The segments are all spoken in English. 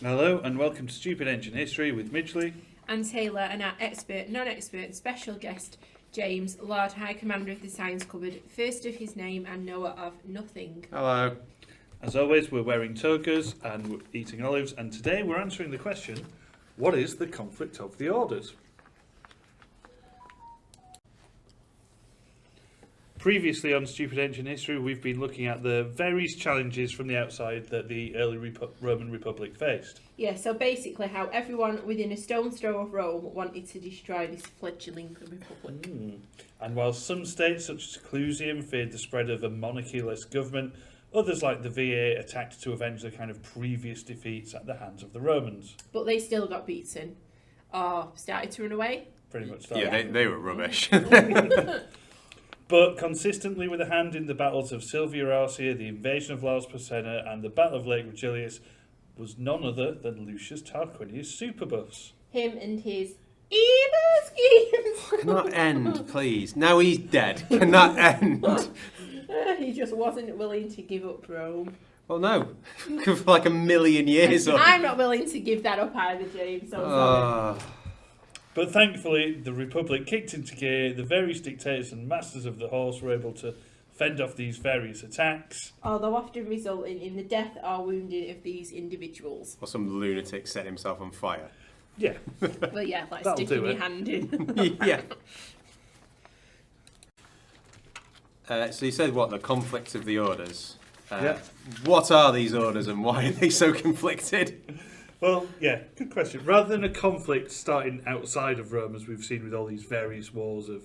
Hello and welcome to Stupid Ancient History with Midgley and Taylor and our expert, non-expert, special guest, James, Lord High Commander of the Science Cupboard, first of his name and knower of nothing. Hello. As always, we're wearing togas and we're eating olives, and today we're answering the question, what is the conflict of the orders? Previously on Stupid Ancient History, we've been looking at the various challenges from the outside that the early Roman Republic faced. Yeah, so basically how everyone within a stone's throw of Rome wanted to destroy this fledgling republic. And while some states, such as Clusium, feared the spread of a monarchy-less government, others like the VA attacked to avenge their kind of previous defeats at the hands of the Romans. But they still got beaten, or started to run away. Pretty much that. Yeah, they were rubbish. But consistently with a hand in the battles of Silvia Arcia, the invasion of Laus Porsena, and the Battle of Lake Regillius was none other than Lucius Tarquinius Superbus. Him and his evil schemes. Can that end, please? Now he's dead. Can that end? He just wasn't willing to give up Rome. Well, no. For like a million years. I'm not willing to give that up either, James. So sorry. But thankfully, the Republic kicked into gear, the various dictators and masters of the horse were able to fend off these various attacks. Although often resulting in the death or wounding of these individuals. Or some lunatic set himself on fire. Yeah. Well, yeah, like That'll sticking do your it. hand in. Yeah. So you said what, the conflicts of the orders? Yeah. What are these orders and why are they so conflicted? Well, yeah, good question. Rather than a conflict starting outside of Rome, as we've seen with all these various wars of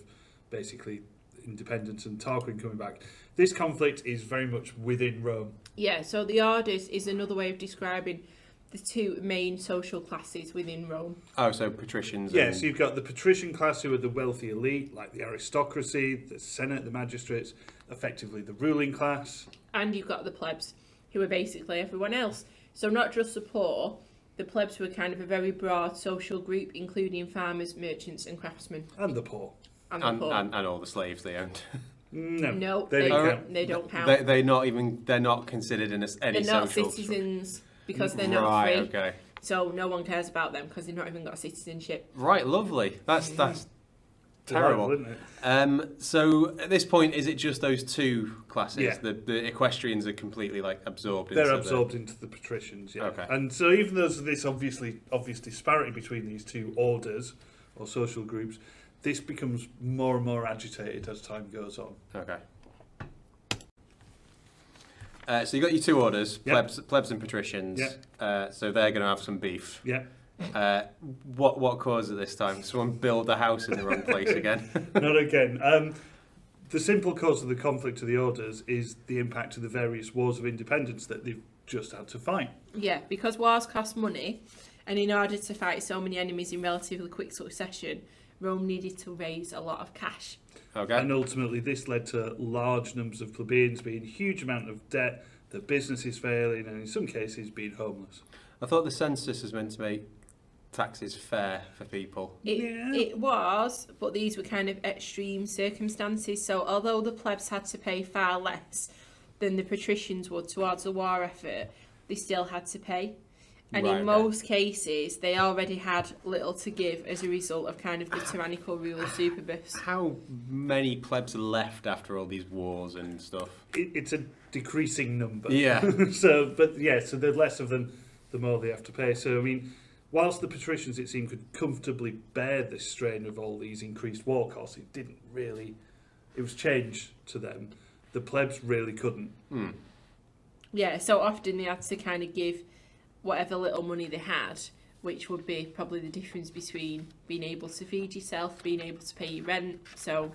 basically independence and Tarquin coming back, this conflict is very much within Rome. Yeah, so the orders is another way of describing the two main social classes within Rome. Oh, so patricians. Yeah, and... so you've got the patrician class who are the wealthy elite, like the aristocracy, the senate, the magistrates, effectively the ruling class. And you've got the plebs, who are basically everyone else. So not just the poor, the plebs were kind of a very broad social group, including farmers, merchants and craftsmen. And the poor. And the poor. And all the slaves they owned. No, they don't don't count. They're not considered in any They're not social citizens because they're not free. Okay. So no one cares about them because they've not even got citizenship. Right, lovely. That's terrible. Delightful, isn't it? So at this point, is it just those two classes? Yeah. The equestrians are completely like absorbed. They're into absorbed into the patricians, yeah. Okay. And so even though there's this obvious disparity between these two orders or social groups, this becomes more and more agitated as time goes on. Okay. So you got your two orders, Yep. plebs and patricians. Yep. So they're going to have some beef. Yeah. What caused it this time? Someone build a house in the wrong place again? Not again. The simple cause of the conflict of the orders is the impact of the various wars of independence that they've just had to fight. Yeah, because wars cost money, and in order to fight so many enemies in relatively quick succession, Rome needed to raise a lot of cash. Okay. And ultimately this led to large numbers of plebeians being huge amount of debt, their businesses failing, and in some cases being homeless. I thought the census was meant to make taxes fair for people. It was, but these were kind of extreme circumstances. So although the plebs had to pay far less than the patricians would towards the war effort, they still had to pay. And in most cases, they already had little to give as a result of kind of the tyrannical rule of Superbus. How many plebs are left after all these wars and stuff? It's a decreasing number. Yeah. So the less of them, the more they have to pay. So, I mean, whilst the patricians, it seemed, could comfortably bear this strain of all these increased war costs, it was change to them. The plebs really couldn't. Yeah, so often they had to kind of give whatever little money they had, which would be probably the difference between being able to feed yourself, being able to pay your rent. So,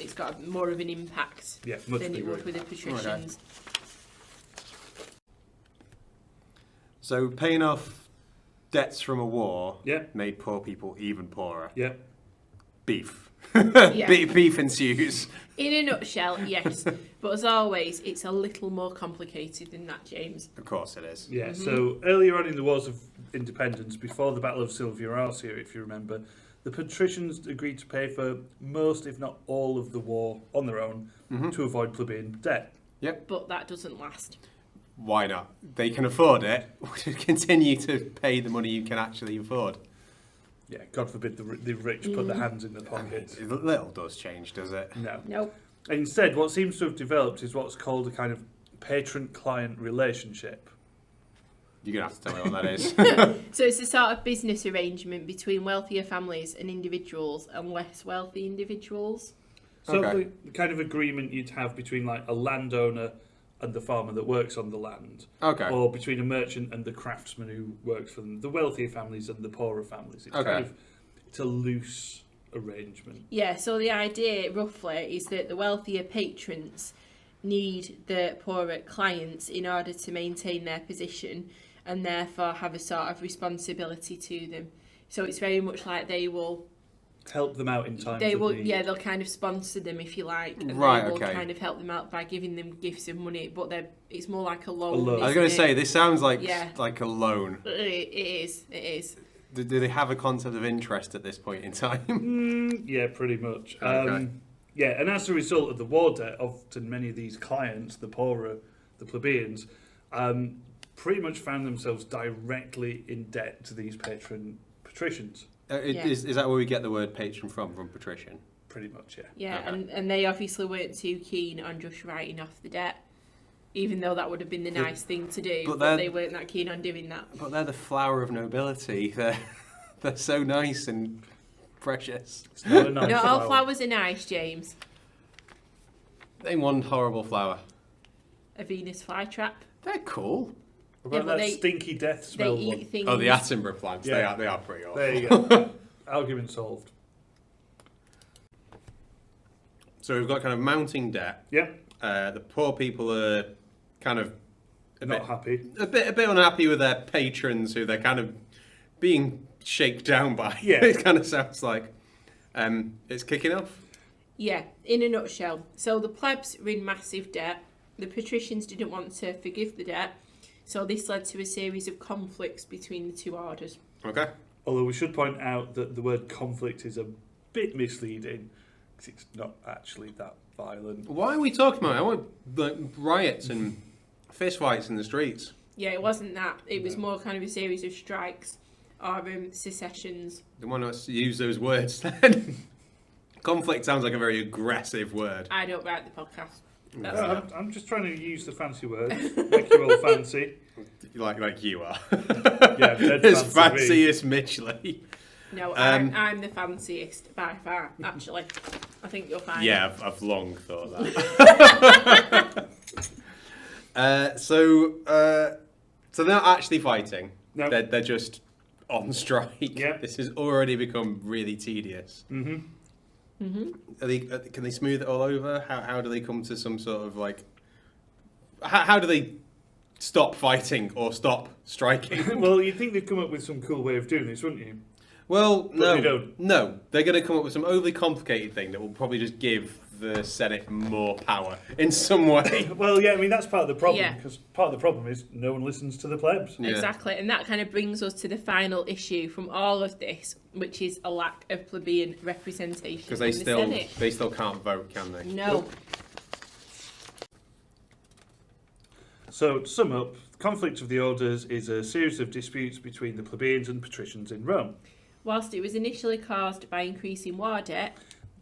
it's got more of an impact than it would with the patricians. Okay. So paying off debts from a war made poor people even poorer. Yeah. Beef. Yeah. Beef ensues. In a nutshell, yes. But as always, it's a little more complicated than that, James. Of course it is. Yeah, so earlier on in the Wars of Independence, before the Battle of Silvia Arcia, if you remember, the patricians agreed to pay for most, if not all, of the war on their own to avoid plebeian debt. Yep. But that doesn't last. why not? They can afford it. Continue to pay the money you can actually afford. Yeah, God forbid the rich put their hands in their pockets. Little does change, does it? No. Nope. Instead, what seems to have developed is what's called a kind of patron-client relationship. You're going to have to tell me what that is. So it's a sort of business arrangement between wealthier families and individuals and less wealthy individuals. So Okay. the kind of agreement you'd have between like a landowner and the farmer that works on the land. Okay. Or between a merchant and the craftsman who works for them. The wealthier families and the poorer families. It's Okay. It's a loose arrangement. Yeah, so the idea roughly is that the wealthier patrons need the poorer clients in order to maintain their position and therefore have a sort of responsibility to them. So it's very much like they will Help them out in times they of will need. yeah, they'll kind of sponsor them if you like, and Right, they will okay. kind of help them out by giving them gifts of money, but it's more like a loan. A loan. I was going to isn't say, this sounds like Yeah. like a loan. it is. Do they have a concept of interest at this point in time? Yeah, pretty much. Okay. Yeah, and as a result of the war debt, often many of these clients, the poorer, the plebeians, pretty much found themselves directly in debt to these patricians. Yeah. Is that where we get the word patron from patrician? Pretty much, yeah. Yeah, Okay. and they obviously weren't too keen on just writing off the debt, even though that would have been the nice thing to do, but they weren't that keen on doing that. But they're the flower of nobility. They're so nice and precious. It's not a nice Not all flower. flowers are nice, James. Name one horrible flower. A Venus flytrap. They're cool. What about but that they- stinky death They smell eat one? things. Oh, the Attenborough plants. Yeah. They are pretty awful. There you go. Argument solved. So we've got kind of mounting debt. Yeah, The poor people are kind of not happy. a bit unhappy with their patrons, who they're kind of being shaken down by. Yeah. It kind of sounds like it's kicking off. Yeah, in a nutshell. So the plebs were in massive debt. The patricians didn't want to forgive the debt, so this led to a series of conflicts between the two orders. Okay. Although we should point out that the word conflict is a bit misleading, because it's not actually that violent. Why are we talking about it? I want like riots and fistfights in the streets. Yeah, it wasn't that. It was No. more kind of a series of strikes or secessions. They want us to use those words then. Conflict sounds like a very aggressive word. I don't write the podcast. That's No, not. I'm just trying to use the fancy words, make you all fancy. Like you are. Yeah, dead As fancy. fancy as Mitchley. No, Um, I'm the fanciest by far, actually. I think you'll find. Yeah, I've long thought that. So they're not actually fighting. No. They're just on strike. Yeah. This has already become really tedious. Mm-hmm. Can they smooth it all over? How do they come to some sort of like? How do they stop fighting or stop striking? Well, you'd think they'd come up with some cool way of doing this, wouldn't you? Well, no, they don't. no. They're going to come up with some overly complicated thing that will probably just give the Senate more power in some way. Well, yeah, I mean, that's part of the problem, Yeah. because part of the problem is no one listens to the plebs. Yeah. Exactly, and that kind of brings us to the final issue from all of this, which is a lack of plebeian representation Because in the they Senate. still can't vote, can they? No. So, to sum up, the conflict of the orders is a series of disputes between the plebeians and patricians in Rome, Whilst it was initially caused by increasing war debt,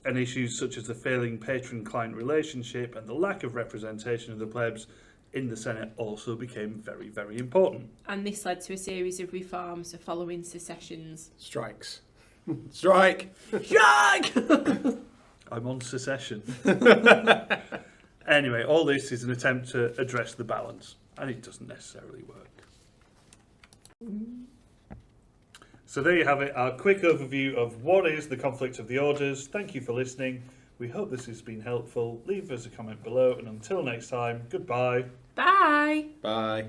and issues such as the failing patron-client relationship and the lack of representation of the plebs in the Senate also became very, very important. and this led to a series of reforms following secessions. Strikes. Strike! Strike! I'm on secession. Anyway, all this is an attempt to address the balance, and it doesn't necessarily work. So there you have it, our quick overview of what is the conflict of the orders. Thank you for listening. We hope this has been helpful. Leave us a comment below, and until next time, goodbye. Bye! Bye.